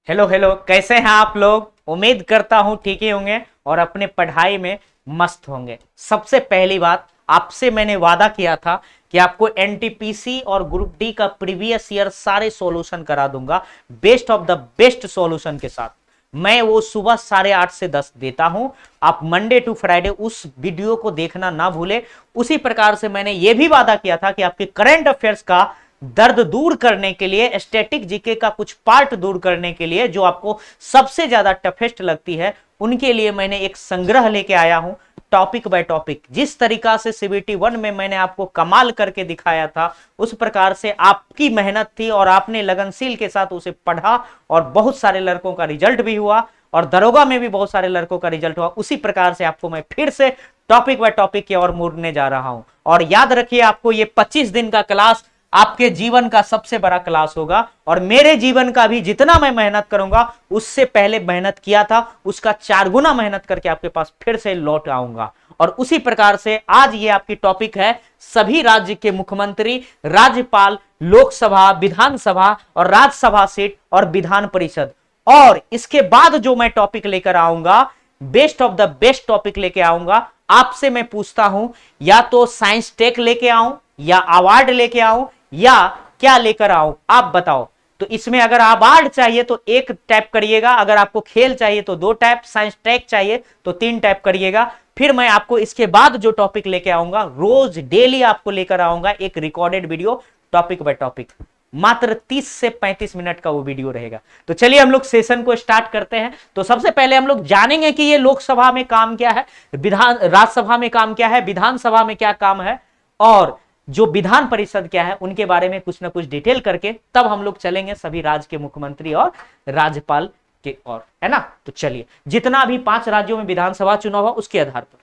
Hello hello, कैसे हैं आप लोग। उम्मीद करता हूं ठीक ही होंगे और अपने पढ़ाई में मस्त होंगे। सबसे पहली बात, आपसे मैंने वादा किया था कि आपको एनटीपीसी और ग्रुप डी का प्रीवियस ईयर सारे सॉल्यूशन करा दूंगा, best of the best solution के साथ। मैं वो सुबह 8:30 से 10 देता हूं। आप मंडे टू फ्राइडे उस वीडियो को देखना ना भूले। उसी प्रकार से मैंने ये भी वादा किया था कि आपके करंट अफेयर्स का दर्द दूर करने के लिए, स्टैटिक जीके का कुछ पार्ट दूर करने के लिए, जो आपको सबसे ज्यादा टफेस्ट लगती है, उनके लिए मैंने एक संग्रह लेके आया हूं, टॉपिक बाय टॉपिक। जिस तरीका से सीबीटी 1 में मैंने आपको कमाल करके दिखाया था, उस प्रकार से आपकी मेहनत थी और आपने लगनशील के साथ उसे पढ़ा और बहुत सारे लड़कों का रिजल्ट भी हुआ और दरोगा में भी बहुत सारे लड़कों का रिजल्ट हुआ। उसी प्रकार से आपको मैं फिर से टॉपिक बाय टॉपिक की ओर मुड़ने जा रहा हूं। और याद रखिए, आपको ये 25 दिन का क्लास आपके जीवन का सबसे बड़ा क्लास होगा और मेरे जीवन का भी जितना मैं मेहनत करूंगा, उससे पहले मेहनत किया था उसका 4 गुना मेहनत करके आपके पास फिर से लौट आऊंगा। और उसी प्रकार से आज ये आपकी टॉपिक है सभी राज्य के मुख्यमंत्री, राज्यपाल, लोकसभा, विधानसभा और राज्यसभा सीट और विधान परिषद। और इसके बाद जो मैं टॉपिक लेकर आऊंगा, best of the best topic लेके आऊंगा। आपसे मैं पूछता हूं, या तो साइंस टेक लेके आऊं, या अवार्ड लेके आऊं, या क्या लेकर आऊं, आप बताओ। तो इसमें अगर अवार्ड चाहिए तो 1 टैप करिएगा, अगर आपको खेल चाहिए तो 2 टैप, साइंस टेक चाहिए तो 3 टैप करिएगा। फिर मैं आपको इसके बाद जो टॉपिक लेके आऊंगा, रोज डेली आपको लेकर आऊंगा एक recorded video, topic by topic. मात्र 30 से 35 मिनट का वो वीडियो रहेगा। तो चलिए हम लोग सेशन को स्टार्ट करते हैं। तो सबसे पहले हम लोग जानेंगे कि ये लोकसभा में काम क्या है, राज्यसभा में काम क्या है, विधानसभा में क्या काम है, और जो विधान परिषद क्या है, उनके बारे में कुछ ना कुछ डिटेल करके तब हम लोग चलेंगे सभी राज्य के मुख्यमंत्री और राज्यपाल के ओर, है ना। तो चलिए, जितना भी 5 राज्यों में विधानसभा चुनाव हो उसके आधार पर।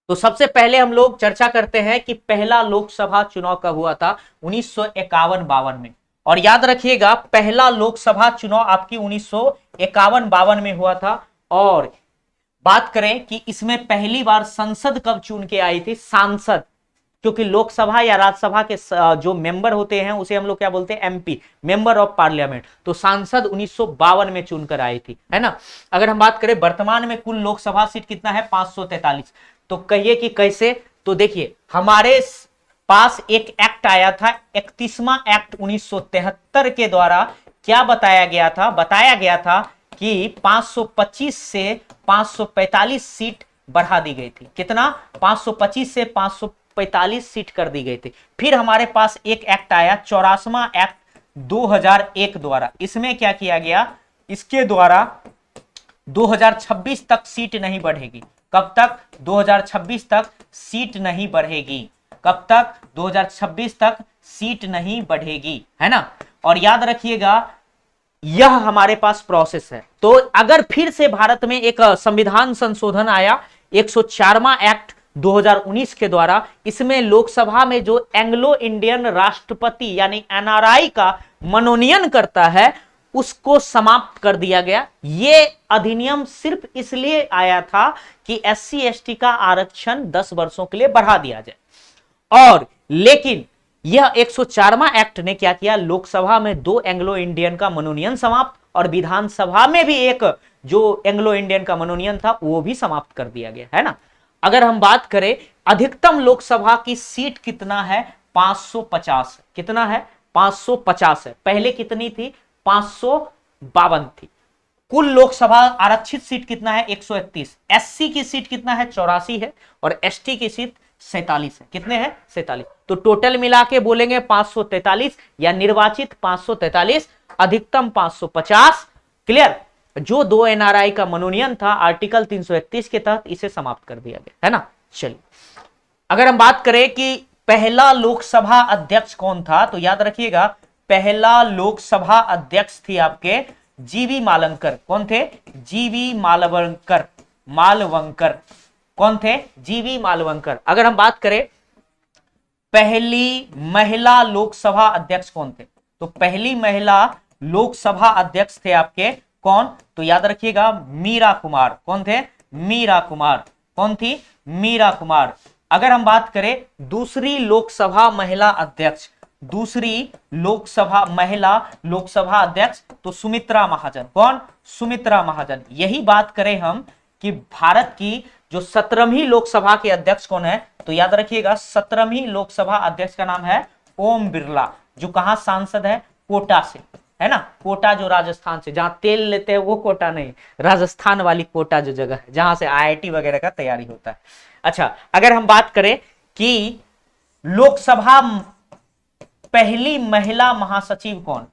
तो सबसे पहले हम लोग चर्चा करते हैं कि पहला लोकसभा चुनाव कब हुआ था। 1951-52 में। और याद रखिएगा, पहला लोकसभा चुनाव आपकी 1951-52 में हुआ था। और बात करें कि इसमें पहली बार संसद कब चुन के आई थी, सांसद, क्योंकि लोकसभा या राज्यसभा के जो मेंबर होते हैं उसे हम लोग क्या बोलते हैं, एमपी, मेंबर ऑफ पार्लियामेंट। तो सांसद 1952 में चुनकर आई थी, है ना। अगर हम बात करें वर्तमान में कुल लोकसभा सीट कितना है, 543। तो कहिए कि कैसे। तो देखिए, हमारे पास एक एक्ट आया था, 31वां एक्ट 1973 के द्वारा। क्या बताया गया था, बताया गया था कि 525 से 545 सीट बढ़ा दी गई थी। कितना, 525 से 545 सीट कर दी गई थी। फिर हमारे पास एक एक्ट आया, 84वां एक्ट 2001 द्वारा। इसमें क्या किया गया, इसके द्वारा 2026 तक सीट नहीं बढ़ेगी। कब तक, 2026 तक सीट नहीं बढ़ेगी। कब तक, 2026 तक सीट नहीं बढ़ेगी, है ना। और याद रखिएगा, यह हमारे पास प्रोसेस है। तो अगर फिर से भारत में एक संविधान संशोधन आया, 104वां एक्ट 2019 के द्वारा, इसमें लोकसभा में जो एंग्लो इंडियन राष्ट्रपति यानी एनआरआई का मनोनयन करता है, उसको समाप्त कर दिया गया। यह अधिनियम सिर्फ इसलिए आया था कि एससी एसटी का आरक्षण 10 वर्षों के लिए बढ़ा दिया जाए। और लेकिन यह 104वां एक्ट ने क्या किया, लोकसभा में 2 एंग्लो इंडियन का मनोनयन समाप्त, और विधानसभा में भी एक जो एंग्लो इंडियन का मनोनयन था वो भी समाप्त कर दिया गया, है ना। अगर हम बात करें अधिकतम लोकसभा की सीट कितना है, 550। कितना है, 550 है। पहले कितनी थी, 552 थी। कुल लोकसभा आरक्षित सीट कितना है, 131। एससी की सीट कितना है, 84 है। और एसटी की सीट 47 है। कितने हैं, 47। तो टोटल मिला के बोलेंगे 543, या निर्वाचित 543, अधिकतम 550। क्लियर। जो 2 एनआरआई का मनोनयन था आर्टिकल 331 के तहत, इसे समाप्त कर दिया गया, है ना। चलिए, अगर हम बात करें कि पहला लोकसभा अध्यक्ष कौन था, तो याद रखिएगा, पहला लोकसभा अध्यक्ष थी आपके जीवी मालवंकर। कौन थे, जीवी मालवंकर। मालवंकर कौन थे, जीवी मालवंकर। अगर हम बात करें पहली महिला लोकसभा अध्यक्ष कौन थे, तो पहली महिला लोकसभा अध्यक्ष थे आपके कौन, तो याद रखिएगा, मीरा कुमार। कौन थे, मीरा कुमार। कौन थी, मीरा कुमार। अगर हम बात करें दूसरी लोकसभा महिला अध्यक्ष, दूसरी लोकसभा महिला लोकसभा अध्यक्ष तो सुमित्रा महाजन। कौन? सुमित्रा महाजन। यही बात करें हम कि भारत की जो 17वीं लोकसभा के अध्यक्ष कौन है, तो याद रखिएगा 17वीं लोकसभा अध्यक्ष का नाम है ओम बिरला, जो कहां सांसद है? कोटा से, है ना। कोटा जो राजस्थान से, जहां तेल लेते हैं वो कोटा नहीं, राजस्थान वाली कोटा जो जगह है जहां से आईआईटी वगैरह का तैयारी होता है। अच्छा, अगर हम बात करें कि लोकसभा पहली महिला महासचिव कौन,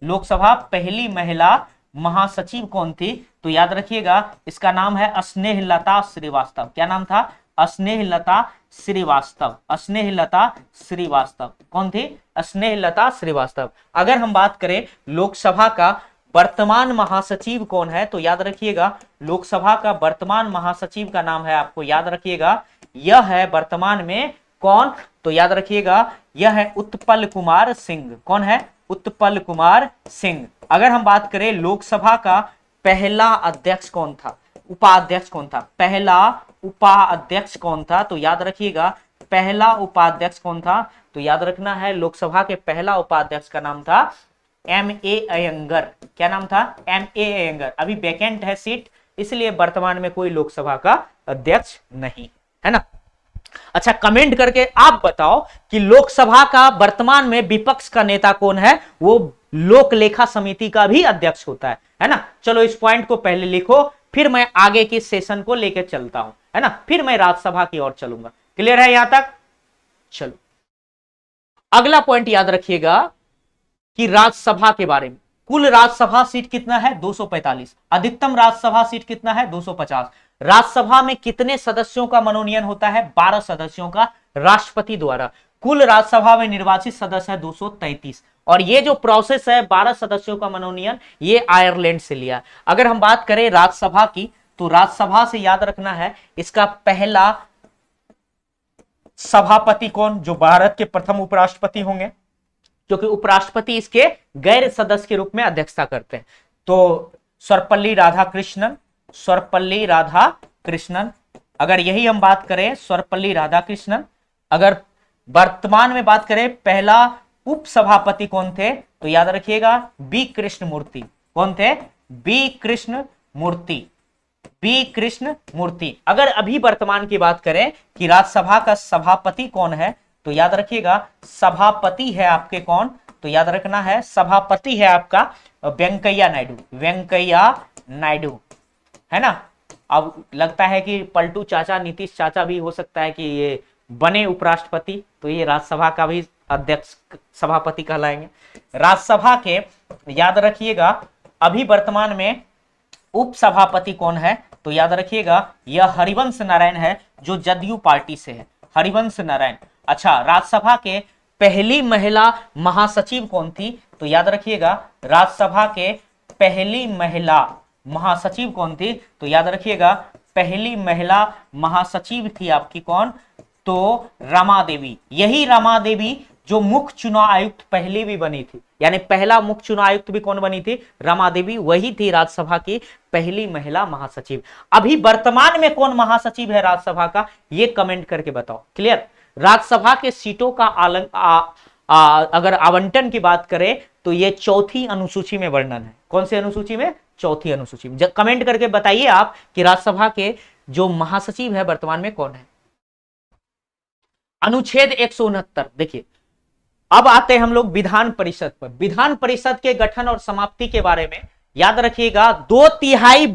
लोकसभा पहली महिला महासचिव कौन थी, तो याद रखिएगा इसका नाम है स्नेहलता श्रीवास्तव। क्या नाम था? स्नेहलता श्रीवास्तव। स्नेहलता श्रीवास्तव कौन थी? स्नेहलता श्रीवास्तव। अगर हम बात करें लोकसभा का वर्तमान महासचिव कौन है, तो याद रखिएगा लोकसभा का वर्तमान महासचिव का नाम है, आपको याद रखिएगा यह है वर्तमान में कौन, तो याद रखिएगा यह है उत्पल कुमार सिंह। कौन है? उत्पल कुमार सिंह। अगर हम बात करें लोकसभा का पहला अध्यक्ष कौन था, उपाध्यक्ष कौन था, पहला उपाध्यक्ष कौन था, तो याद रखिएगा पहला उपाध्यक्ष कौन था, तो याद रखना है लोकसभा के पहला उपाध्यक्ष का नाम था M.A. अयंगर। क्या नाम था? M.A. अयंगर। अभी वैकेंट है सीट, इसलिए वर्तमान में कोई लोकसभा का अध्यक्ष नहीं है ना। अच्छा, कमेंट करके आप बताओ कि लोकसभा का वर्तमान में विपक्ष का नेता कौन है? वो लोक लेखा समिति का भी अध्यक्ष होता है ना। चलो इस पॉइंट को पहले लिखो, फिर मैं आगे की सेशन को लेकर चलता हूं, है ना, फिर मैं राज्यसभा की ओर चलूंगा। क्लियर है यहां तक? चलो अगला पॉइंट याद रखिएगा कि राज्यसभा के बारे में। कुल राज्यसभा सीट कितना है? 245। अधिकतम राज्यसभा सीट कितना है? 250। राज्यसभा में कितने सदस्यों का मनोनयन होता है? 12 सदस्यों का राष्ट्रपति द्वारा। कुल राज्यसभा में निर्वाचित सदस्य है 233। और ये जो प्रोसेस है 12 सदस्यों का मनोनयन, ये आयरलैंड से लिया। अगर हम बात करें राज्यसभा की, तो राज्यसभा से याद रखना है इसका पहला सभापति कौन, जो भारत के प्रथम उपराष्ट्रपति होंगे, क्योंकि उपराष्ट्रपति इसके गैर सदस्य के रूप में अध्यक्षता करते हैं। तो सर्वपल्ली राधाकृष्णन, सर्वपल्ली राधाकृष्णन। अगर यही हम बात करें सर्वपल्ली राधाकृष्णन। अगर वर्तमान में बात करें पहला उपसभापति कौन थे, तो याद रखिएगा बी कृष्णमूर्ति। कौन थे? बी कृष्णमूर्ति। बी कृष्णमूर्ति। अगर अभी वर्तमान की बात करें कि राज्यसभा का सभापति कौन है, तो याद रखिएगा सभापति है आपके कौन, तो याद रखना है सभापति है आपका वेंकैया नायडू। वेंकैया नायडू, है ना। अब लगता है कि पलटू चाचा, नीतीश चाचा भी हो सकता है कि ये बने उपराष्ट्रपति, तो ये राज्यसभा का भी अध्यक्ष सभापति कहलाएंगे। राज्यसभा के याद रखिएगा अभी वर्तमान में उपसभापति कौन है, तो याद रखिएगा यह हरिवंश नारायण है, जो जदयू पार्टी से है। हरिवंश नारायण। अच्छा, राज्यसभा के पहली महिला महासचिव कौन थी, तो याद रखिएगा राज्यसभा के पहली महिला महासचिव कौन थी, तो याद रखिएगा पहली महिला महासचिव थी आपकी कौन, तो रमा देवी। यही रमा देवी जो मुख्य चुनाव आयुक्त पहली भी बनी थी, यानी पहला मुख्य चुनाव आयुक्त भी कौन बनी थी? रमा देवी। वही थी राज्यसभा की पहली महिला महासचिव। अभी वर्तमान में कौन महासचिव है राज्यसभा का, ये कमेंट करके बताओ। क्लियर? राज्यसभा के सीटों का अगर आवंटन की बात करें तो ये चौथी अनुसूची में वर्णन है। कौन सी अनुसूची में? चौथी अनुसूची में। कमेंट करके बताइए आप कि राज्यसभा के जो महासचिव है वर्तमान में कौन है। अनुच्छेद 169। देखिए, अब आते हैं हम लोग विधान परिषद पर। विधान परिषद के गठन और समाप्ति के बारे में याद रखिएगा 2/3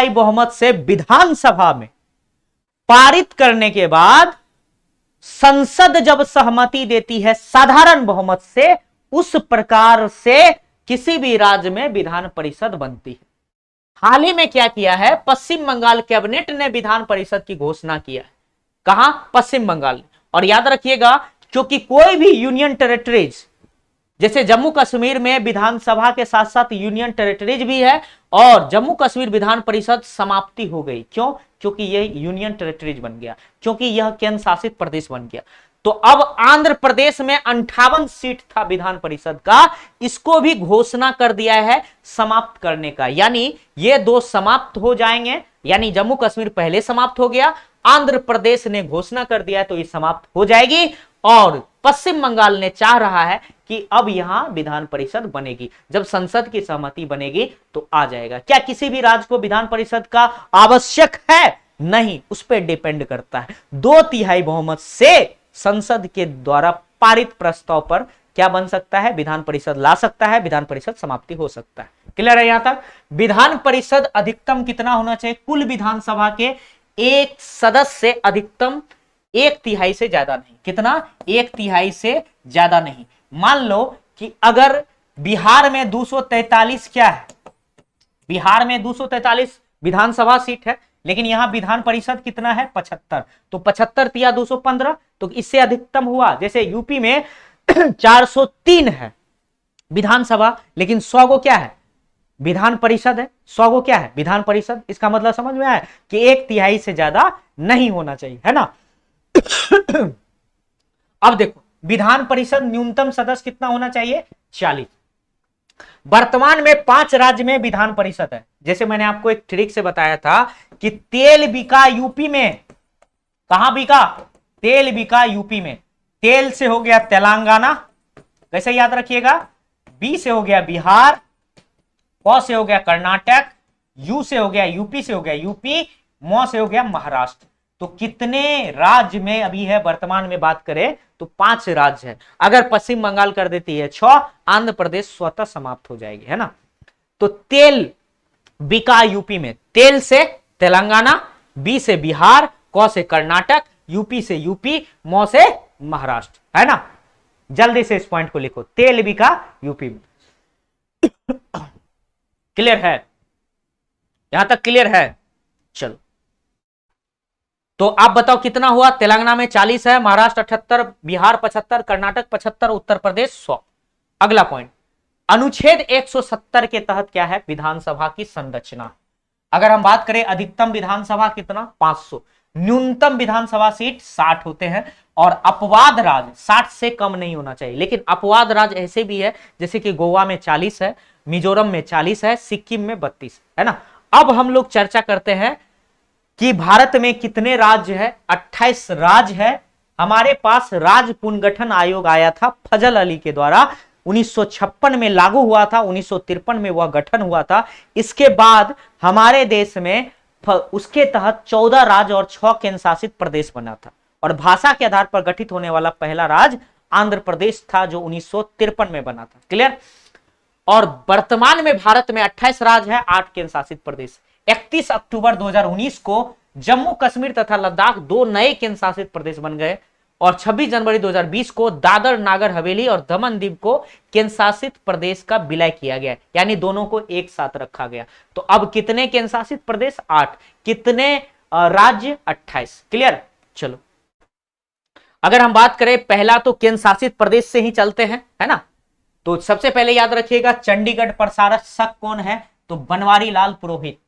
बहुमत से विधानसभा में पारित करने के बाद संसद जब सहमति देती है साधारण बहुमत से, उस प्रकार से किसी भी राज्य में विधान परिषद बनती है। हाल ही में क्या किया है, पश्चिम बंगाल कैबिनेट ने विधान परिषद की घोषणा किया है। कहां? पश्चिम बंगाल। और याद रखिएगा क्योंकि कोई भी यूनियन टेरिटरीज, जैसे जम्मू कश्मीर में विधानसभा के साथ साथ यूनियन टेरिटरीज भी है, और जम्मू कश्मीर विधान परिषद समाप्ति हो गई। क्यों? क्योंकि यह यूनियन टेरिटरीज बन गया, क्योंकि यह केंद्र शासित प्रदेश बन गया। तो अब आंध्र प्रदेश में 58 सीट था विधान परिषद का, इसको भी घोषणा कर दिया है समाप्त करने का। यानी ये दो समाप्त हो जाएंगे, यानी जम्मू कश्मीर पहले समाप्त हो गया, आंध्र प्रदेश ने घोषणा कर दिया तो ये समाप्त हो जाएगी। और पश्चिम बंगाल ने चाह रहा है कि अब यहां विधान परिषद बनेगी, जब संसद की सहमति बनेगी तो आ जाएगा। क्या किसी भी राज्य को विधान परिषद का आवश्यक है? नहीं, उस पर डिपेंड करता है 2/3 बहुमत से संसद के द्वारा पारित प्रस्ताव पर क्या बन सकता है, विधान परिषद ला सकता है, विधान परिषद समाप्ति हो सकता है। क्लियर है यहां तक? विधान परिषद अधिकतम कितना होना चाहिए? कुल विधानसभा के एक सदस्य अधिकतम 1/3 से ज्यादा नहीं। कितना? 1/3 से ज्यादा नहीं। मान लो कि अगर बिहार में 243 क्या है, बिहार में 243 विधानसभा सीट है, लेकिन यहां विधान परिषद कितना है? 75। तो 75 तिया 215, तो इससे अधिकतम हुआ। जैसे यूपी में 403 है विधानसभा, लेकिन 100 गो क्या है? विधान परिषद है। 100 गो क्या है? विधान परिषद। इसका मतलब समझ में आया कि 1/3 से ज्यादा नहीं होना चाहिए, है ना। अब देखो, विधान परिषद न्यूनतम सदस्य कितना होना चाहिए? 40। वर्तमान में 5 राज्य में विधान परिषद है। जैसे मैंने आपको एक ट्रिक से बताया था कि तेल बिका यूपी में। कहां बिका? तेल बिका यूपी में। तेल से हो गया तेलंगाना, कैसे याद रखिएगा? बी से हो गया बिहार, क से हो गया कर्नाटक, यू से हो गया यूपी, से हो गया यूपी, म से हो गया महाराष्ट्र। तो कितने राज्य में अभी है? वर्तमान में बात करें तो 5 राज्य है। अगर पश्चिम बंगाल कर देती है 6, आंध्र प्रदेश स्वतः समाप्त हो जाएगी, है ना। तो तेल बिका यूपी में, तेल से तेलंगाना, बी से बिहार, क से कर्नाटक, यूपी से यूपी, म से महाराष्ट्र, है ना। जल्दी से इस पॉइंट को लिखो, तेल बिका यूपी में। क्लियर है? यहां तक क्लियर है? चलो, तो आप बताओ कितना हुआ? तेलंगाना में 40 है, महाराष्ट्र 78, बिहार 75, कर्नाटक 75, उत्तर प्रदेश 100। अगला पॉइंट, अनुच्छेद 170 के तहत क्या है? विधानसभा की संरचना। अगर हम बात करें अधिकतम विधानसभा कितना? 500। न्यूनतम विधानसभा सीट 60 होते हैं, और अपवाद राज्य 60 से कम नहीं होना चाहिए। लेकिन अपवाद राज्य ऐसे भी है, जैसे कि गोवा में 40 है, मिजोरम में 40 है, सिक्किम में 32 है ना। अब हम लोग चर्चा करते हैं कि भारत में कितने राज्य है? 28 राज्य है। हमारे पास राज्य पुनर्गठन आयोग आया था फजल अली के द्वारा, 1956 में लागू हुआ था, 1953 में वह गठन हुआ था। इसके बाद हमारे देश में उसके तहत 14 राज्य और 6 केंद्र शासित प्रदेश बना था, और भाषा के आधार पर गठित होने वाला पहला राज्य आंध्र प्रदेश था, जो 1953 में बना था। क्लियर? और वर्तमान में भारत में 28 राज्य है, 8 केंद्र शासित प्रदेश। 31 अक्टूबर 2019 को जम्मू कश्मीर तथा लद्दाख 2 नए केंद्र शासित प्रदेश बन गए, और 26 जनवरी 2020 को दादर नागर हवेली और दमन दीव को केंद्र शासित प्रदेश का विलय किया गया, यानी दोनों को एक साथ रखा गया। तो अब कितने केंद्र शासित प्रदेश? 8। कितने राज्य? 28। क्लियर? चलो, अगर हम बात करें पहला तो केंद्र शासित प्रदेश से ही चलते हैं, है ना। तो सबसे पहले याद रखिएगा, चंडीगढ़ प्रशासक कौन है? तो बनवारी लाल पुरोहित,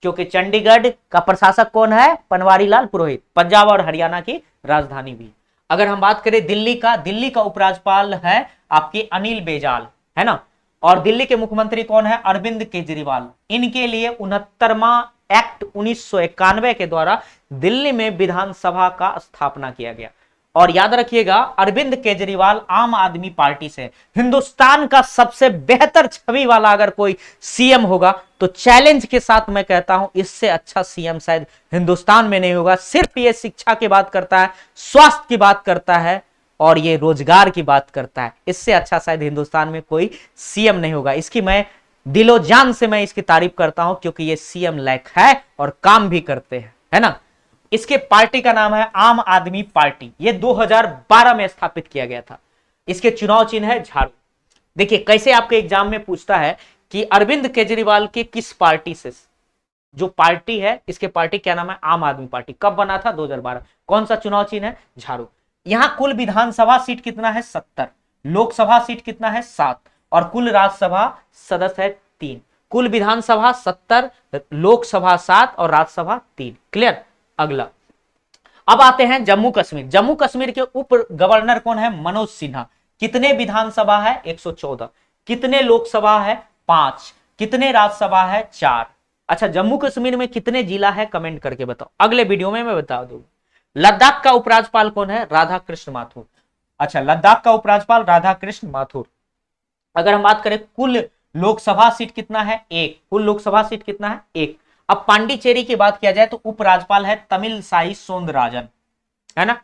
क्योंकि चंडीगढ़ का प्रशासक कौन है? बनवारी लाल पुरोहित। पंजाब और हरियाणा की राजधानी भी। अगर हम बात करें दिल्ली का उपराज्यपाल है आपके अनिल बैजल, है ना। और दिल्ली के मुख्यमंत्री कौन है? अरविंद केजरीवाल। इनके लिए 69वां एक्ट 1991 के द्वारा दिल्ली में विधानसभा का स्थापना किया गया। और याद रखिएगा, अरविंद केजरीवाल आम आदमी पार्टी से हिंदुस्तान का सबसे बेहतर छवि वाला अगर कोई सीएम होगा, तो चैलेंज के साथ मैं कहता हूं इससे अच्छा सीएम शायद हिंदुस्तान में नहीं होगा। सिर्फ ये शिक्षा की बात करता है, स्वास्थ्य की बात करता है, और ये रोजगार की बात करता है। इससे अच्छा शायद हिंदुस्तान में कोई सीएम नहीं होगा। इसकी मैं दिलो जान से मैं इसकी तारीफ करता हूं, क्योंकि ये सीएम लायक है और काम भी करते हैं, है ना। इसके पार्टी का नाम है आम आदमी पार्टी। ये 2012 में स्थापित किया गया था। इसके चुनाव चिन्ह है झाड़ू। देखिए कैसे आपके एग्जाम में पूछता है कि अरविंद केजरीवाल के किस पार्टी से, जो पार्टी है इसके पार्टी क्या नाम है? आम आदमी पार्टी। कब बना था? 2012। कौन सा चुनाव चिन्ह है? झाड़ू। यहां कुल विधानसभा सीट कितना है? 70। लोकसभा सीट कितना है? 7। और कुल राज्यसभा सदस्य है 3। कुल विधानसभा 70, लोकसभा 7 और राज्यसभा 3। क्लियर? अगला, अब आते हैं जम्मू कश्मीर। जम्मू कश्मीर के उप गवर्नर कौन है? मनोज सिन्हा। कितने विधानसभा है? 114। कितने लोकसभा है? 5। कितने राज्यसभा है? 4। अच्छा, जम्मू कश्मीर में कितने जिला है? कमेंट करके बताओ, अगले वीडियो में मैं बता दूंगा। लद्दाख का उपराज्यपाल कौन है? राधा कृष्ण माथुर। अच्छा, लद्दाख का उपराज्यपाल राधा कृष्ण माथुर। अगर हम बात करें कुल लोकसभा सीट कितना है, एक। कुल लोकसभा सीट कितना है, एक। अब पांडिचेरी की बात किया जाए तो उपराज्यपाल है तमिलसाई सौंदरराजन, है ना।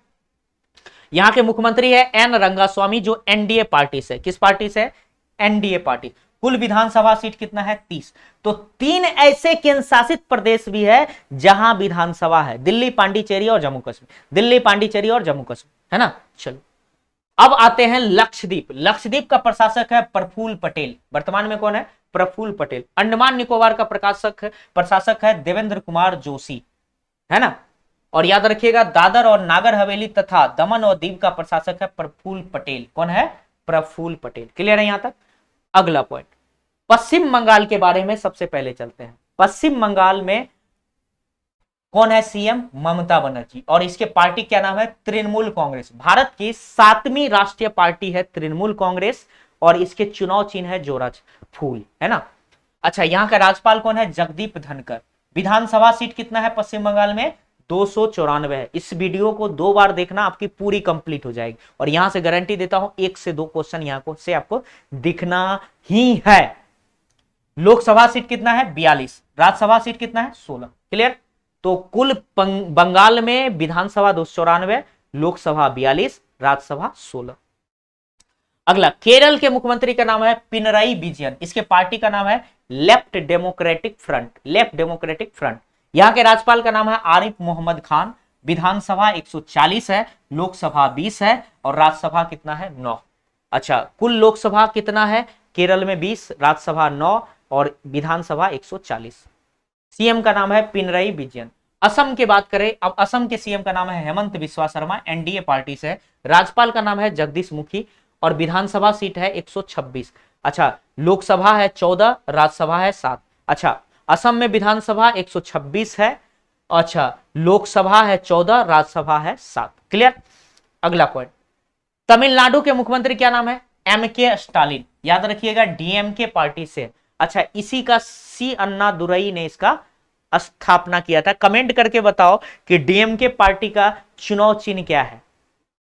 यहां के मुख्यमंत्री है एन रंगास्वामी, जो एनडीए पार्टी से, किस पार्टी से, एनडीए पार्टी। कुल विधानसभा सीट कितना है, 30। तो 3 ऐसे केंद्र शासित प्रदेश भी है जहां विधानसभा है, दिल्ली, पांडिचेरी और जम्मू कश्मीर, दिल्ली, पांडिचेरी और जम्मू कश्मीर, है ना। चलो अब आते हैं लक्षद्वीप। लक्षद्वीप का प्रशासक है प्रफुल्ल पटेल, वर्तमान में कौन है, प्रफुल्ल पटेल। अंडमान निकोबार का प्रशासक है देवेंद्र कुमार जोशी, है ना। और याद रखिएगा दादर और नागर हवेली तथा दमन और दीव का प्रशासक है प्रफुल्ल पटेल, कौन है, प्रफुल्ल पटेल। क्लियर है यहां तक। अगला पॉइंट, पश्चिम बंगाल के बारे में सबसे पहले चलते हैं। पश्चिम बंगाल में कौन है सीएम, ममता बनर्जी, और इसके पार्टी क्या नाम है, तृणमूल कांग्रेस। भारत की 7वीं राष्ट्रीय पार्टी है तृणमूल कांग्रेस, और इसके चुनाव चिन्ह है जोरा फूल, है ना। अच्छा, यहां का राज्यपाल कौन है, जगदीप धनखड़। विधानसभा सीट कितना है पश्चिम बंगाल में, 294 है। इस वीडियो को 2 बार देखना, आपकी पूरी कंप्लीट हो जाएगी। और यहां से गारंटी देता हूं 1 से 2 क्वेश्चन यहां से आपको दिखना ही है। लोकसभा सीट कितना है, 42। राज्यसभा सीट कितना है, 16। क्लियर। तो कुल बंगाल में विधानसभा 294, लोकसभा 42, राज्यसभा 16। अगला, केरल के मुख्यमंत्री का नाम है पिनराई विजयन, इसके पार्टी का नाम है left democratic front, left democratic front. यहां के राज्यपाल का नाम है आरिफ मोहम्मद खान। विधानसभा 140 है, लोकसभा 20 है, और राज्यसभा कितना है, 9। अच्छा, कुल लोकसभा कितना है केरल में, 20, राज्यसभा 9, और विधानसभा 140। सीएम का नाम है पिनराई विजयन। असम की बात करें, अब असम के सीएम का नाम है हेमंत बिस्वा शर्मा, एनडीए पार्टी से। राज्यपाल का नाम है जगदीश मुखी, और विधानसभा सीट है 126। अच्छा, लोकसभा है 14, राज्यसभा है 7। अच्छा, असम में विधानसभा 126 है, अच्छा, लोकसभा है 14, राज्यसभा है 7। क्लियर। अगला पॉइंट, तमिलनाडु के मुख्यमंत्री क्या नाम है, एम के स्टालिन, याद रखिएगा डीएमके पार्टी से। अच्छा, इसी का सी अन्ना दुरई ने इसका स्थापना किया था। कमेंट करके बताओ कि डीएमके पार्टी का चुनाव चिन्ह क्या है।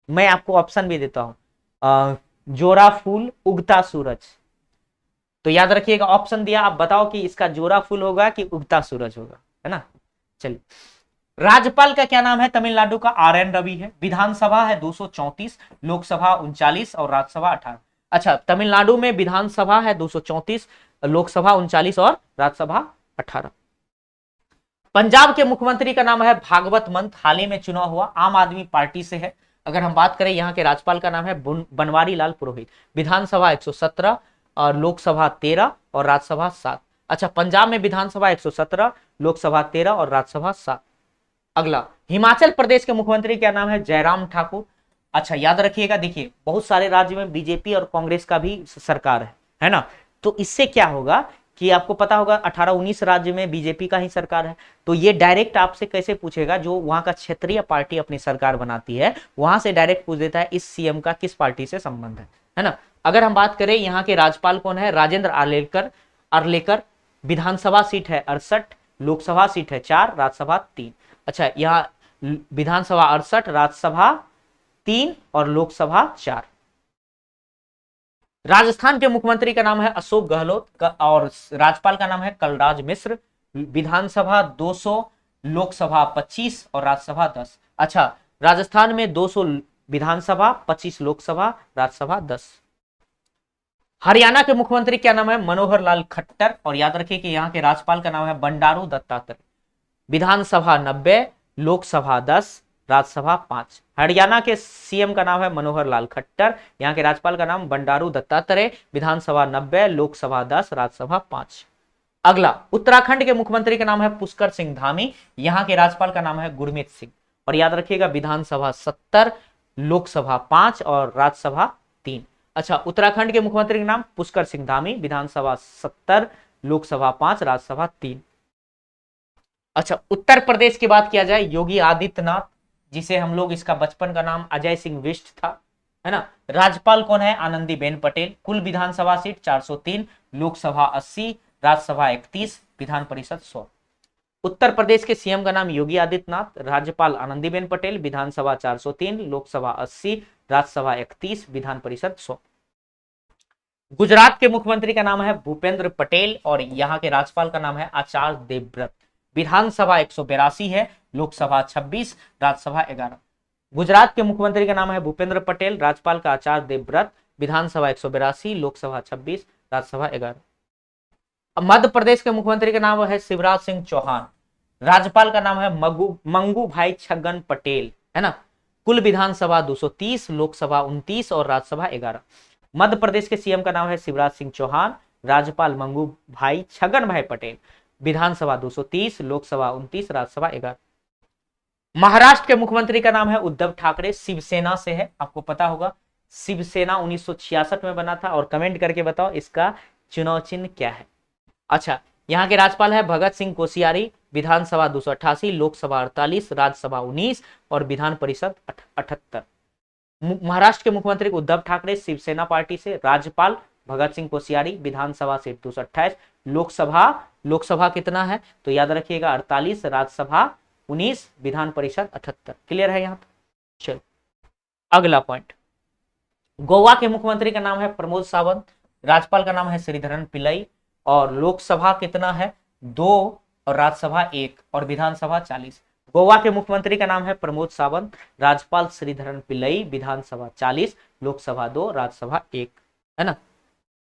मैं आपको ऑप्शन भी देता हूं, जोरा फूल, उगता सूरज। तो याद रखिएगा, ऑप्शन दिया, आप बताओ कि इसका जोरा फूल होगा कि उगता सूरज होगा, है ना। चलिए, राज्यपाल का क्या नाम है तमिलनाडु का, आर एन रवि है। विधानसभा है 234, लोकसभा 39, और राज्यसभा 18। अच्छा, तमिलनाडु में विधानसभा है 234, लोकसभा 39, और राज्यसभा 18। पंजाब के मुख्यमंत्री का नाम है भागवत मंत, हाल ही में चुनाव हुआ, आम आदमी पार्टी से है। अगर हम बात करें, यहाँ के राज्यपाल का नाम है बनवारी लाल पुरोहित। विधानसभा 117, और लोकसभा 13, और राज्यसभा 7। अच्छा, पंजाब में विधानसभा 117, लोकसभा 13, और राज्यसभा 7। अगला, हिमाचल प्रदेश के मुख्यमंत्री क्या नाम है, जयराम ठाकुर। अच्छा, याद रखिएगा, देखिए बहुत सारे राज्य में बीजेपी और कांग्रेस का भी सरकार है ना। तो इससे क्या होगा कि आपको पता होगा 18-19 राज्य में बीजेपी का ही सरकार है। तो ये डायरेक्ट आपसे कैसे पूछेगा, जो वहां का क्षेत्रीय पार्टी अपनी सरकार बनाती है, वहां से डायरेक्ट पूछ देता है इस सीएम का किस पार्टी से संबंध है ना। अगर हम बात करें, यहाँ के राज्यपाल कौन है, राजेंद्र आर्लेकर। विधानसभा सीट है 68, लोकसभा सीट है 4, राज्यसभा 3। अच्छा, यहाँ विधानसभा 68, राज्यसभा 3, और लोकसभा 4। राजस्थान के मुख्यमंत्री का नाम है अशोक गहलोत और राज्यपाल का नाम है कलराज मिश्र। विधानसभा 200, लोकसभा 25, और राज्यसभा 10। अच्छा, राजस्थान में 200 विधानसभा, 25 लोकसभा, राज्यसभा 10। हरियाणा के मुख्यमंत्री क्या नाम है, मनोहर लाल खट्टर, और याद रखिए कि यहाँ के राज्यपाल का नाम है बंडारू दत्तात्रेय। विधानसभा 90, लोकसभा 10, राज्यसभा 5। हरियाणा के सीएम का नाम है मनोहर लाल खट्टर, यहाँ के राज्यपाल का नाम बंडारू दत्तात्रेय। विधानसभा 90, लोकसभा 10, राज्यसभा 5। अगला, उत्तराखंड के मुख्यमंत्री का नाम है पुष्कर सिंह धामी, यहाँ के राज्यपाल का नाम है गुरमीत सिंह। और याद रखिएगा, विधानसभा 70, लोकसभा 5, और राज्यसभा 3। अच्छा, उत्तराखंड के मुख्यमंत्री का नाम पुष्कर सिंह धामी, विधानसभा 70, लोकसभा 5, राज्यसभा 3। अच्छा, उत्तर प्रदेश की बात किया जाए, योगी आदित्यनाथ, जिसे हम लोग, इसका बचपन का नाम अजय सिंह बिष्ट था, है ना। राज्यपाल कौन है, आनंदीबेन पटेल। कुल विधानसभा सीट 403, लोकसभा 80, राज्यसभा 31, विधान परिषद 100। उत्तर प्रदेश के सीएम का नाम योगी आदित्यनाथ, राज्यपाल आनंदीबेन पटेल, विधानसभा 403, लोकसभा 80, राज्यसभा 31, विधान परिषद 100। गुजरात के मुख्यमंत्री का नाम है भूपेंद्र पटेल और यहाँ के राज्यपाल का नाम है आचार्य देवव्रत। विधानसभा 182 है, लोकसभा 26, राज्यसभा 11। गुजरात के मुख्यमंत्री का नाम है भूपेंद्र पटेल, राज्यपाल का आचार्य देवव्रत, विधानसभा 182, लोकसभा 26, राज्यसभा 11। मध्य प्रदेश के मुख्यमंत्री का नाम है शिवराज सिंह चौहान, राज्यपाल का नाम है मंगू भाई छगन पटेल, है ना। कुल विधानसभा 230, लोकसभा 29 और राज्यसभा 11। मध्य प्रदेश के सीएम का नाम है शिवराज सिंह चौहान, राज्यपाल मंगू भाई छगन भाई पटेल, विधानसभा 230, लोकसभा 29, राज्यसभा 11। महाराष्ट्र के मुख्यमंत्री का नाम है उद्धव ठाकरे, शिवसेना से है, आपको पता होगा शिवसेना 1966 में बना था। और कमेंट करके बताओ इसका चुनाव चिन्ह क्या है। अच्छा, यहाँ के राज्यपाल है भगत सिंह कोश्यारी, विधानसभा 288, लोकसभा 48, राज्यसभा 19 और विधान परिषद 78। महाराष्ट्र के मुख्यमंत्री उद्धव ठाकरे, शिवसेना पार्टी से, राज्यपाल भगत सिंह कोश्यारी, विधानसभा सीट 228, लोकसभा कितना है तो याद रखिएगा 48, राज्यसभा 19, विधान परिषद 78। क्लियर है यहाँ तक? चलो अगला पॉइंट, गोवा के मुख्यमंत्री का नाम है प्रमोद सावंत, राज्यपाल का नाम है श्रीधरन पिल्लई और लोकसभा कितना है 2 और राज्यसभा 1 और विधानसभा 40। गोवा के मुख्यमंत्री का नाम है प्रमोद सावंत, राज्यपाल श्रीधरन पिल्लई, विधानसभा 40, लोकसभा 2, राज्यसभा 1, है ना।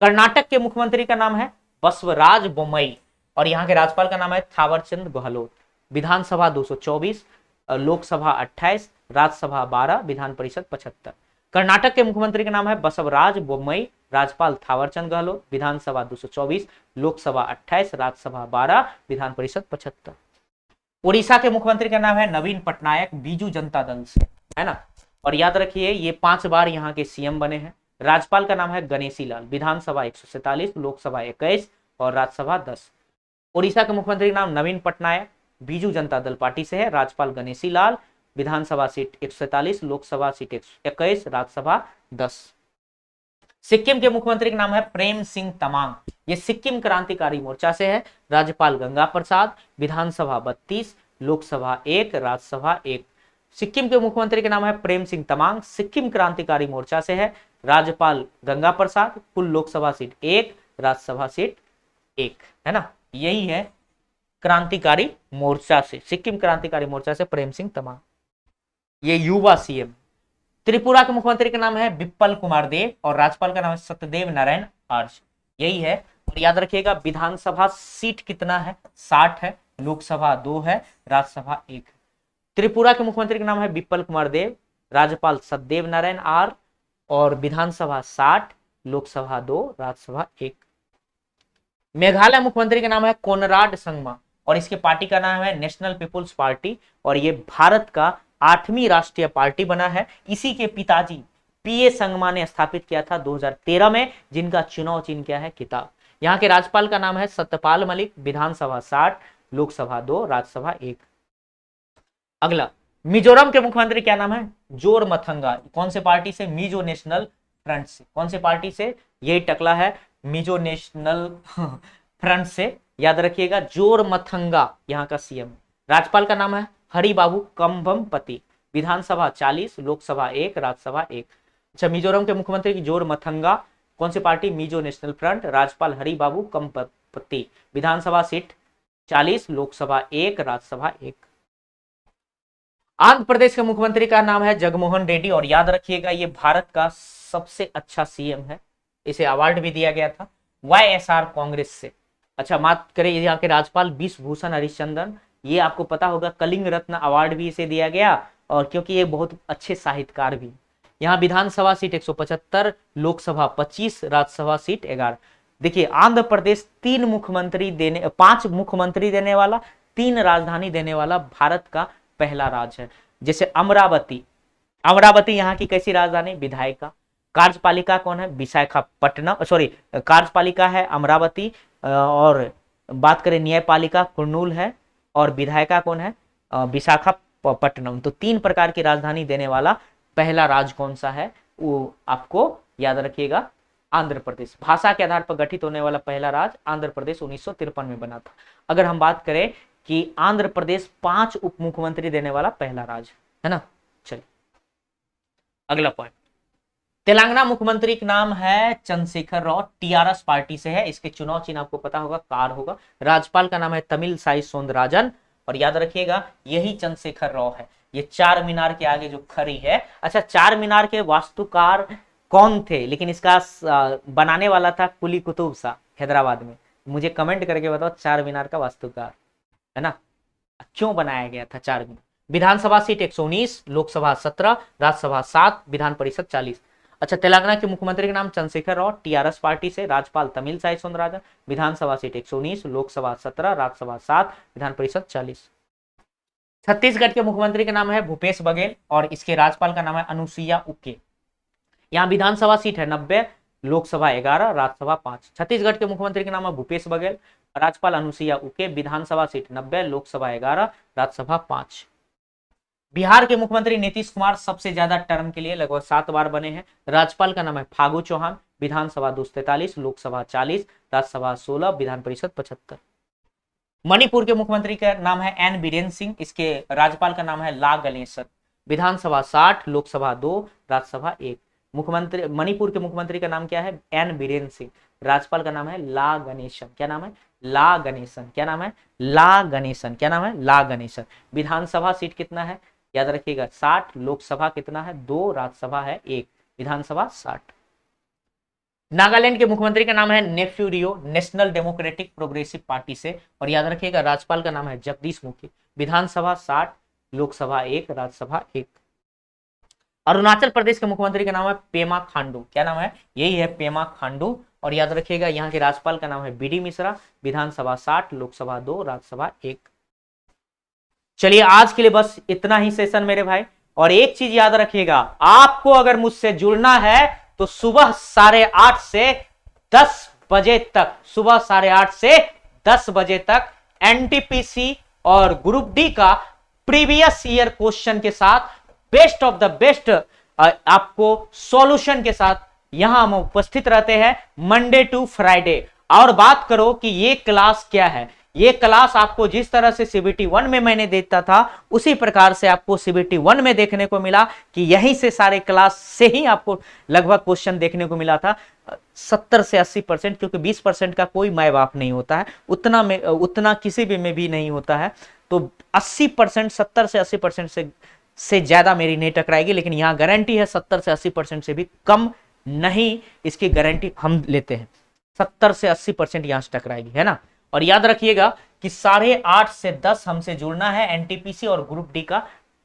कर्नाटक के मुख्यमंत्री का नाम है बसवराज बोम्मई और यहाँ के राज्यपाल का नाम है थावरचंद गहलोत, विधानसभा 224, लोकसभा 28, राज्यसभा 12, विधान परिषद 75। कर्नाटक के मुख्यमंत्री का नाम है बसवराज बोम्मई, राज्यपाल थावरचंद गहलोत, विधानसभा 224, लोकसभा 28, राज्यसभा 12, विधान परिषद 75। उड़ीसा के मुख्यमंत्री का नाम है नवीन पटनायक, बीजू जनता दल से, है ना। और याद रखिए ये 5 बार यहाँ के सीएम बने हैं। राज्यपाल का नाम है गणेशी लाल, विधानसभा 147, लोकसभा 21 और राज्यसभा 10। उड़ीसा के मुख्यमंत्री का नाम नवीन पटनायक, बीजू जनता दल पार्टी से है, राज्यपाल गणेशी लाल, विधानसभा सीट 147, लोकसभा सीट 21, राज्यसभा 10। सिक्किम के मुख्यमंत्री का नाम है प्रेम सिंह तमांग, ये सिक्किम क्रांतिकारी मोर्चा से है, राज्यपाल गंगा प्रसाद, विधानसभा 32, लोकसभा 1, राज्यसभा 1। सिक्किम के मुख्यमंत्री का नाम है प्रेम सिंह तमांग, सिक्किम क्रांतिकारी मोर्चा से है, राज्यपाल गंगा प्रसाद, कुल लोकसभा सीट 1, राज्यसभा सीट 1, है ना। यही है क्रांतिकारी मोर्चा से, सिक्किम क्रांतिकारी मोर्चा से प्रेम सिंह तमांग, ये युवा सीएम। त्रिपुरा के मुख्यमंत्री का नाम है विप्पल कुमार देव और राज्यपाल का नाम है सत्यदेव नारायण आर्य, यही है। और याद रखिएगा विधानसभा सीट कितना है 60 है, लोकसभा 2 है, राज्यसभा 1 है। त्रिपुरा के मुख्यमंत्री का नाम है विप्पल कुमार देव, राज्यपाल सत्यदेव नारायण आर्य और विधानसभा 60, लोकसभा 2, राज्यसभा 1। मेघालय मुख्यमंत्री का नाम है कोनराड संगमा और इसके पार्टी का नाम है नेशनल पीपुल्स पार्टी और ये भारत का 8वीं राष्ट्रीय पार्टी बना है। इसी के पिताजी पीए संगमा ने स्थापित किया था 2013 में, जिनका चुनाव चिन्ह क्या है किताब। यहाँ के राज्यपाल का नाम है सत्यपाल मलिक, विधानसभा 60, लोकसभा 2, राज्यसभा 1। अगला, मिजोरम के मुख्यमंत्री क्या नाम है जोरमथंगा, कौन से पार्टी से, मिजो नेशनल फ्रंट से। कौन से पार्टी से, यही टकला है मिजो नेशनल फ्रंट से, याद रखिएगा जोरमथंगा यहाँ का सीएम। राज्यपाल का नाम है हरिबाबू कंभमपति, विधानसभा 40, लोकसभा 1, राज्यसभा 1। अच्छा, मिजोरम के मुख्यमंत्री की जोरमथंगा, कौन सी पार्टी, मिजो नेशनल फ्रंट, राज्यपाल हरिबाबू कंभमपति, विधानसभा सीट 40, लोकसभा 1, राज्यसभा 1। आंध्र प्रदेश के मुख्यमंत्री का नाम है जगनमोहन रेड्डी और याद रखिएगा ये भारत का सबसे अच्छा सीएम है, इसे अवार्ड भी दिया गया था वाईएसआर कांग्रेस से। अच्छा, बात करें यहाँ के राज्यपाल विश्वभूषण हरिश्चंद्रन, ये आपको पता होगा कलिंग रत्न अवार्ड भी इसे दिया गया और क्योंकि ये बहुत अच्छे साहित्यकार भी। यहाँ विधानसभा सीट 175, लोकसभा 25, राज्यसभा सीट 11। देखिए आंध्र प्रदेश 5 मुख्यमंत्री देने वाला, 3 राजधानी देने वाला भारत का पहला राज्य है। जैसे अमरावती यहाँ की कैसी राजधानी, विधायिका। कार्यपालिका कौन है, विशाखापट्टनम, कार्यपालिका है अमरावती और बात करें न्यायपालिका कुर्नूल है और विधायिका कौन है विशाखापट्टनम। तो 3 प्रकार की राजधानी देने वाला पहला राज्य कौन सा है, वो आपको याद रखिएगा आंध्र प्रदेश। भाषा के आधार पर गठित होने वाला पहला राज्य आंध्र प्रदेश 1953 में बना था। अगर हम बात करें कि आंध्र प्रदेश 5 उप मुख्यमंत्री देने वाला पहला राज्य है ना। चलिए अगला पॉइंट, तेलंगाना मुख्यमंत्री का नाम है चंद्रशेखर राव, टीआरएस पार्टी से है। इसके चुनाव चिन्ह आपको पता होगा, कार होगा। राज्यपाल का नाम है तमिलसाई सौंदरराजन, और याद रखिएगा यही चंद्रशेखर राव है। ये चार मीनार के आगे जो खड़ी है, अच्छा चार मीनार के वास्तुकार कौन थे, लेकिन इसका बनाने वाला था कुली कुतुब शाह हैदराबाद में। मुझे कमेंट करके बताओ चार मीनार का वास्तुकार, है ना, क्यों बनाया गया था चार मीनार। विधानसभा सीट 119, लोकसभा 17, राज्यसभा 7, विधान परिषद 40। अच्छा, तेलंगाना के मुख्यमंत्री का नाम चंद्रशेखर राव, टीआरएस पार्टी से। राज्यपाल तमिलसाई सौंदरराजन, विधानसभा सीट 119, लोकसभा 17, राज्यसभा 7, विधान परिषद 40। छत्तीसगढ़ के मुख्यमंत्री का नाम है भूपेश बघेल, और इसके राज्यपाल का नाम है अनुसुईया उइके। यहाँ विधानसभा सीट है 90, लोकसभा 11, राज्यसभा 5। छत्तीसगढ़ के मुख्यमंत्री का नाम है भूपेश बघेल, राज्यपाल अनुसुईया उइके, विधानसभा सीट 90, लोकसभा 11, राज्यसभा 5। बिहार के मुख्यमंत्री नीतीश कुमार सबसे ज्यादा टर्म के लिए लगभग 7 बार बने हैं। राज्यपाल का नाम है फागू चौहान, विधानसभा 243, लोकसभा 40, राज्यसभा 16, विधान परिषद 75। मणिपुर के मुख्यमंत्री का नाम है एन बीरेन सिंह, इसके राज्यपाल का नाम है ला गणेशन, विधानसभा 60, लोकसभा 2, राज्यसभा 1। मुख्यमंत्री मणिपुर के मुख्यमंत्री का नाम क्या है, एन बीरेन सिंह, राज्यपाल का नाम है ला गणेशन। क्या नाम है, ला गणेशन। क्या नाम है, ला गणेशन। क्या नाम है, ला गणेशन। विधानसभा सीट कितना है, याद रखिएगा 60, लोकसभा कितना है 2, राज्यसभा है 1, विधानसभा 60। नागालैंड के मुख्यमंत्री का नाम है नेफ्यू रियो, नेशनल डेमोक्रेटिक प्रोग्रेसिव पार्टी से, और याद रखिएगा राज्यपाल का नाम है जगदीश मुखी, विधानसभा 60, लोकसभा 1, राज्यसभा 1। अरुणाचल प्रदेश के मुख्यमंत्री का नाम है पेमा खांडू। क्या नाम है, यही है पेमा खांडू, और याद रखिएगा यहाँ के राज्यपाल का नाम है बीडी मिश्रा, विधानसभा 60, लोकसभा 2, राज्यसभा 1। चलिए आज के लिए बस इतना ही सेशन मेरे भाई, और एक चीज याद रखिएगा, आपको अगर मुझसे जुड़ना है तो सुबह 8:30 से 10 बजे तक, सुबह 8:30 से 10 बजे तक एनटीपीसी और ग्रुप डी का प्रीवियस ईयर क्वेश्चन के साथ, बेस्ट ऑफ द बेस्ट आपको सॉल्यूशन के साथ यहां हम उपस्थित रहते हैं मंडे टू फ्राइडे। और बात करो कि ये क्लास क्या है, ये क्लास आपको जिस तरह से सीबीटी 1 में मैंने देता था उसी प्रकार से आपको सीबीटी 1 में देखने को मिला कि यहीं से सारे क्लास से ही आपको लगभग क्वेश्चन देखने को मिला था। 70 से 80%, क्योंकि 20% का कोई माय बाप नहीं होता है, उतना किसी भी में भी नहीं होता है, तो 80%, 70 से 80% से ज्यादा मेरी नहीं टकराएगी, लेकिन यहां गारंटी है 70 से 80% से भी कम नहीं, इसकी गारंटी हम लेते हैं। 70 से 80% यहां से टकराएगी, है ना। और याद रखिएगा कि 8:30 से 10 हमसे जुड़ना है एनटीपीसी और ग्रुप डी का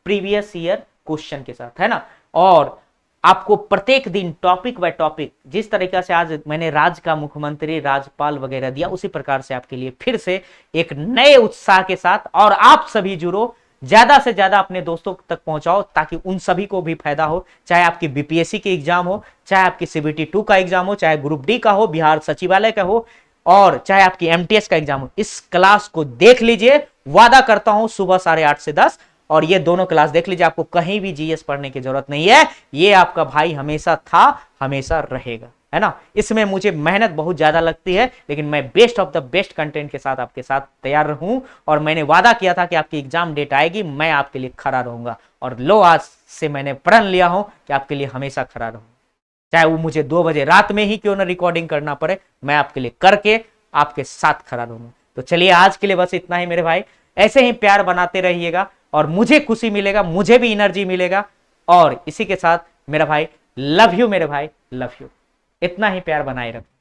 प्रीवियस ईयर क्वेश्चन के साथ, है ना। और आपको प्रत्येक दिन टॉपिक बाय टॉपिक, जिस तरीका से आज मैंने राज्य का मुख्यमंत्री, राज्यपाल वगैरह दिया, उसी प्रकार से आपके लिए फिर से एक नए उत्साह के साथ, और आप सभी जुड़ो, ज्यादा से ज्यादा अपने दोस्तों तक पहुंचाओ, ताकि उन सभी को भी फायदा हो, चाहे आपकी बीपीएससी के एग्जाम हो, चाहे आपकी सीबीटी 2 का एग्जाम हो, चाहे ग्रुप डी का हो, बिहार सचिवालय का हो, और चाहे आपकी एमटीएस का एग्जाम हो। इस क्लास को देख लीजिए, वादा करता हूं सुबह 8:30 से 10, और ये दोनों क्लास देख लीजिए, आपको कहीं भी जीएस पढ़ने की जरूरत नहीं है, ये आपका भाई हमेशा था, हमेशा रहेगा, है ना। इसमें मुझे मेहनत बहुत ज्यादा लगती है, लेकिन मैं best of the best content के साथ आपके साथ तैयार रहूं, और मैंने वादा किया था कि आपकी एग्जाम डेट आएगी, मैं आपके लिए खड़ा रहूंगा, और लो आज से मैंने प्रण लिया हूं कि आपके लिए हमेशा खड़ा रहूंगा, चाहे वो मुझे 2 बजे रात में ही क्यों ना रिकॉर्डिंग करना पड़े, मैं आपके लिए करके आपके साथ खड़ा रहूंगा। तो चलिए आज के लिए बस इतना ही मेरे भाई, ऐसे ही प्यार बनाते रहिएगा, और मुझे खुशी मिलेगा, मुझे भी एनर्जी मिलेगा, और इसी के साथ मेरा भाई लव यू, मेरे भाई लव यू, इतना ही प्यार बनाए रखना।